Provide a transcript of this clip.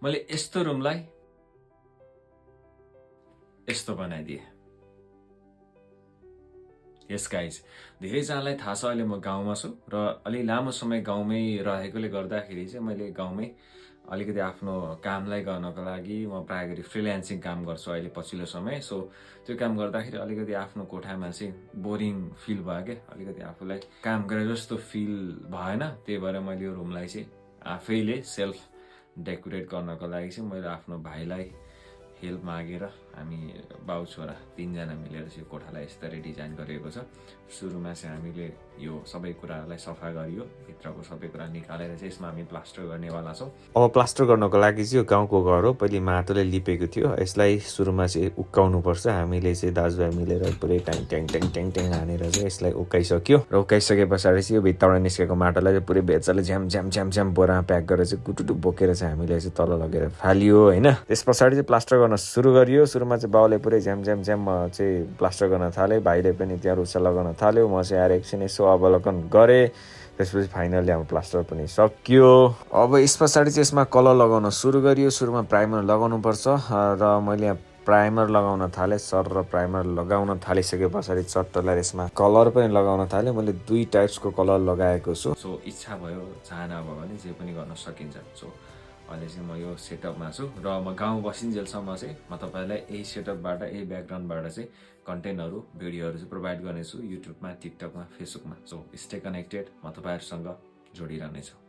मैले यस्तो रुमलाई यस्तो बनाइदिएँ। यस गाइज, धेरैजनालाई थाहा छ अहिले म गाउँमा छु र अलि लामो समय गाउँमै रहेकोले गर्दाखेरि चाहिँ मैले गाउँमै अलिकति आफ्नो कामलाई गर्नको लागि म प्रायः गरी फ्रिल्यान्सिङ काम गर्छु अहिले पछिल्लो समय। सो त्यो काम गर्दाखेरि अलिकति आफ्नो कोठामा चाहिँ बोरिङ फिल भयो क्या, अलिकति आफूलाई काम गरे जस्तो फिल भएन। त्यही भएर मैले यो रुमलाई चाहिँ आफैले सेल्फ डेकोरेट गर्नको लागि चाहिँ मैले आफ्नो भाइलाई हेल्प मागेर हामी बाउ छोरा 3 जना मिलेर चाहिँ कोठालाई यसरी डिजाइन गरिएको छ। सुरुमा चाहिँ हामीले यो सबै कुराहरूलाई सफा गरियो, भित्रको सबै कुरा निकालेर चाहिँ यसमा हामी प्लास्टर गर्नेवाला छौँ। अब प्लास्टर गर्नको लागि चाहिँ यो गाउँको घर हो, पहिले माटोले लिपेको थियो। यसलाई सुरुमा चाहिँ उक्काउनुपर्छ। हामीले चाहिँ दाजुभाइ मिलेर पुरै ट्याङ ट्याङ ट्याङ ट्याङ ट्याङ हानेर चाहिँ यसलाई उक्काइसक्यो र उक्काइसके पछाडि चाहिँ यो भित्रबाट निस्केको माटोलाई चाहिँ पुरै भेचाले झ्याम झ्याम झ्याम झ्याम बोरामा प्याक गरेर चाहिँ कुटुटु बोकेर चाहिँ हामीले चाहिँ तल लगेर फालियो होइन। त्यस पछाडि चाहिँ प्लास्टर गर्न सुरु गरियो। सुरुमा चाहिँ बाउले पुरै झ्याम झ्याम झ्याम चाहिँ प्लास्टर गर्न थाले, भाइले पनि त्यहाँ रुचा लगाउन थाल्यो। म चाहिँ आएर एकछिन यसो अवलोकन गरेँ। त्यसपछि फाइनली हाम्रो प्लास्टर पनि सकियो। अब यस पछाडि चाहिँ यसमा कलर लगाउन सुरु गरियो। सुरुमा प्राइमर लगाउनुपर्छ र मैले यहाँ प्राइमर लगाउन थालेँ। सर र प्राइमर लगाउन थालिसके पछाडि चट्टलाई यसमा कलर पनि लगाउन थालेँ। मैले 2 टाइप्सको कलर लगाएको छु। सो इच्छा भयो, चाहना भयो भने जे पनि गर्न सकिन्छ। सो अहिले चाहिँ म यो सेटअपमा छु र म गाउँ बसिन्जेलसम्म चाहिँ म तपाईँलाई यही सेटअपबाट, यही ब्याकग्राउन्डबाट चाहिँ कन्टेन्टहरू, भिडियोहरू चाहिँ प्रोभाइड गर्नेछु युट्युबमा, टिकटकमा, फेसबुकमा। सो स्टे कनेक्टेड, म तपाईँहरूसँग जोडिरहनेछु।